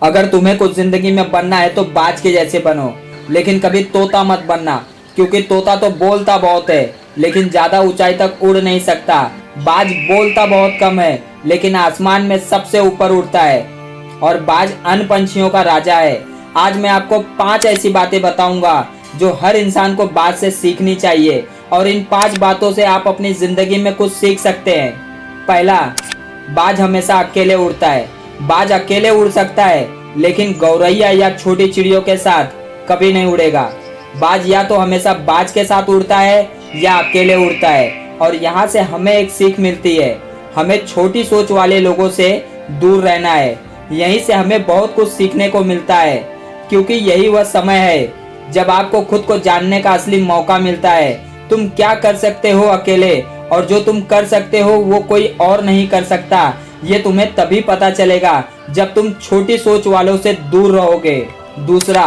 अगर तुम्हें कुछ जिंदगी में बनना है तो बाज के जैसे बनो, लेकिन कभी तोता मत बनना, क्योंकि तोता तो बोलता बहुत है लेकिन ज्यादा ऊंचाई तक उड़ नहीं सकता। बाज बोलता बहुत कम है लेकिन आसमान में सबसे ऊपर उड़ता है, और बाज अन्य पंछियों का राजा है। आज मैं आपको 5 ऐसी बातें बताऊंगा जो हर इंसान को बाज से सीखनी चाहिए, और इन 5 बातों से आप अपनी जिंदगी में कुछ सीख सकते हैं। पहला, बाज हमेशा अकेले उड़ता है। बाज अकेले उड़ सकता है लेकिन गौरैया या छोटी चिड़ियों के साथ कभी नहीं उड़ेगा। बाज या तो हमेशा बाज के साथ उड़ता है या अकेले उड़ता है, और यहाँ से हमें एक सीख मिलती है। हमें छोटी सोच वाले लोगों से दूर रहना है। यहीं से हमें बहुत कुछ सीखने को मिलता है, क्योंकि यही वह समय है जब आपको खुद को जानने का असली मौका मिलता है। तुम क्या कर सकते हो अकेले, और जो तुम कर सकते हो वो कोई और नहीं कर सकता। ये तुम्हें तभी पता चलेगा जब तुम छोटी सोच वालों से दूर रहोगे। दूसरा,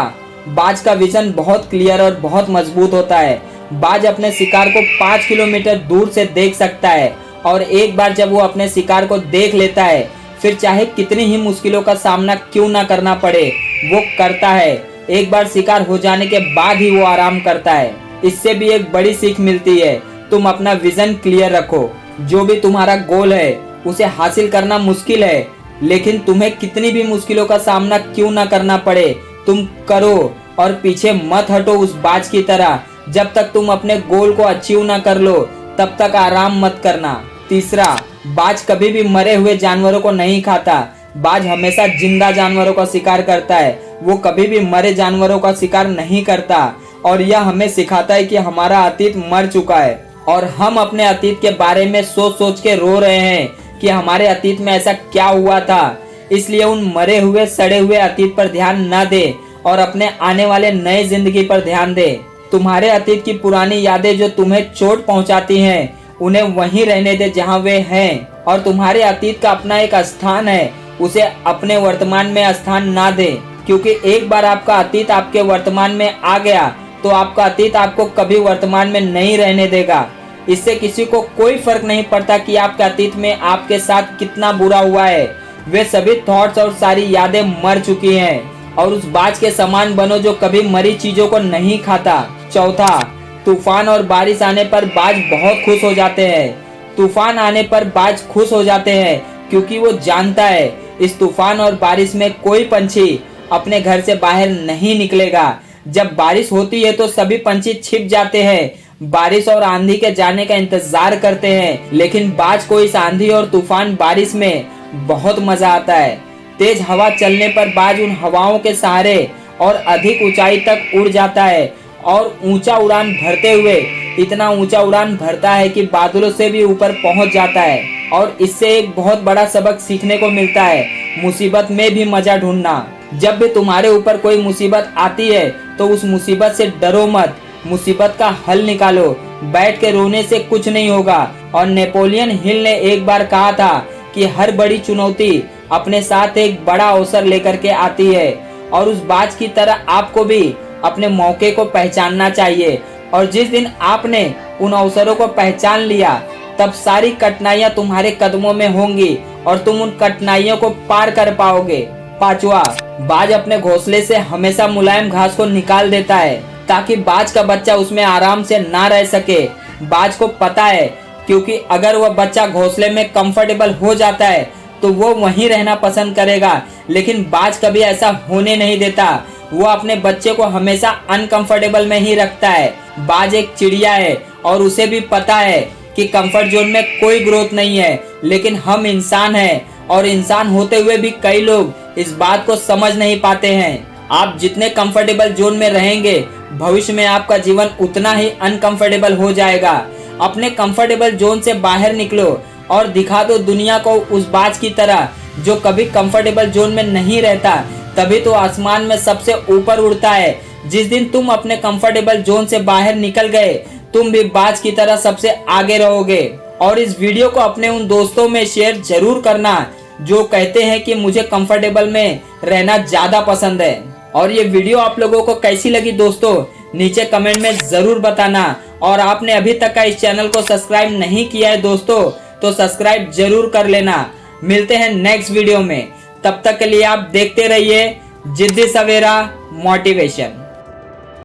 बाज का विजन बहुत क्लियर और बहुत मजबूत होता है। बाज अपने शिकार को 5 किलोमीटर दूर से देख सकता है, और एक बार जब वो अपने शिकार को देख लेता है, फिर चाहे कितनी ही मुश्किलों का सामना क्यों ना करना पड़े, वो करता है। एक बार शिकार हो जाने के बाद ही वो आराम करता है। इससे भी एक बड़ी सीख मिलती है, तुम अपना विजन क्लियर रखो। जो भी तुम्हारा गोल है उसे हासिल करना मुश्किल है, लेकिन तुम्हें कितनी भी मुश्किलों का सामना क्यों ना करना पड़े, तुम करो और पीछे मत हटो उस बाज की तरह। जब तक तुम अपने गोल को अचीव ना कर लो तब तक आराम मत करना। तीसरा, बाज कभी भी मरे हुए जानवरों को नहीं खाता। बाज हमेशा जिंदा जानवरों का शिकार करता है, वो कभी भी मरे जानवरों का शिकार नहीं करता। और यह हमें सिखाता है कि हमारा अतीत मर चुका है और हम अपने अतीत के बारे में सोच सोच के रो रहे हैं कि हमारे अतीत में ऐसा क्या हुआ था। इसलिए उन मरे हुए सड़े हुए अतीत पर ध्यान न दे और अपने आने वाले नए जिंदगी पर ध्यान दे। तुम्हारे अतीत की पुरानी यादें जो तुम्हें चोट पहुंचाती हैं, उन्हें वहीं रहने दे जहां वे हैं, और तुम्हारे अतीत का अपना एक स्थान है, उसे अपने वर्तमान में स्थान ना दे, क्योंकि एक बार आपका अतीत आपके वर्तमान में आ गया तो आपका अतीत आपको कभी वर्तमान में नहीं रहने देगा। इससे किसी को कोई फर्क नहीं पड़ता कि आपके अतीत में आपके साथ कितना बुरा हुआ है। वे सभी थॉट्स और सारी यादें मर चुकी हैं, और उस बाज के समान बनो जो कभी मरी चीजों को नहीं खाता। चौथा, तूफान और बारिश आने पर बाज बहुत खुश हो जाते हैं। तूफान आने पर बाज खुश हो जाते हैं क्योंकि वो जानता है इस तूफान और बारिश में कोई पंछी अपने घर से बाहर नहीं निकलेगा। जब बारिश होती है तो सभी पंछी छिप जाते हैं, बारिश और आंधी के जाने का इंतजार करते हैं, लेकिन बाज को इस आंधी और तूफान बारिश में बहुत मजा आता है। तेज हवा चलने पर बाज उन हवाओं के सहारे और अधिक ऊंचाई तक उड़ जाता है, और ऊंचा उड़ान भरते हुए इतना ऊंचा उड़ान भरता है कि बादलों से भी ऊपर पहुंच जाता है। और इससे एक बहुत बड़ा सबक सीखने को मिलता है, मुसीबत में भी मजा ढूंढना। जब भी तुम्हारे ऊपर कोई मुसीबत आती है तो उस मुसीबत से डरो मत, मुसीबत का हल निकालो। बैठ के रोने से कुछ नहीं होगा। और नेपोलियन हिल ने एक बार कहा था कि हर बड़ी चुनौती अपने साथ एक बड़ा अवसर लेकर के आती है, और उस बाज की तरह आपको भी अपने मौके को पहचानना चाहिए। और जिस दिन आपने उन अवसरों को पहचान लिया तब सारी कठिनाइयां तुम्हारे कदमों में होंगी और तुम उन कठिनाइयों को पार कर पाओगे। पांचवा, बाज अपने घोंसले से हमेशा मुलायम घास को निकाल देता है ताकि बाज का बच्चा उसमें आराम से ना रह सके। बाज को पता है क्योंकि अगर वह बच्चा घोंसले में कंफर्टेबल हो जाता है तो वो वहीं रहना पसंद करेगा, लेकिन बाज कभी ऐसा होने नहीं देता। वो अपने बच्चे को हमेशा अनकंफर्टेबल में ही रखता है। बाज एक चिड़िया है और उसे भी पता है कि कंफर्ट जोन में कोई ग्रोथ नहीं है, लेकिन हम इंसान हैं, और इंसान होते हुए भी कई लोग इस बात को समझ नहीं पाते हैं। आप जितने कंफर्टेबल जोन में रहेंगे, भविष्य में आपका जीवन उतना ही अनकंफर्टेबल हो जाएगा। अपने कंफर्टेबल जोन से बाहर निकलो और दिखा दो दुनिया को उस बाज की तरह जो कभी कंफर्टेबल जोन में नहीं रहता, तभी तो आसमान में सबसे ऊपर उड़ता है। जिस दिन तुम अपने कंफर्टेबल जोन से बाहर निकल गए, तुम भी बाज की तरह सबसे आगे रहोगे। और इस वीडियो को अपने उन दोस्तों में शेयर जरूर करना जो कहते हैं कि मुझे कंफर्टेबल में रहना ज्यादा पसंद है। और ये वीडियो आप लोगों को कैसी लगी दोस्तों, नीचे कमेंट में जरूर बताना। और आपने अभी तक का इस चैनल को सब्सक्राइब नहीं किया है दोस्तों, तो सब्सक्राइब जरूर कर लेना। मिलते हैं नेक्स्ट वीडियो में, तब तक के लिए आप देखते रहिए जिद्दी सवेरा मोटिवेशन।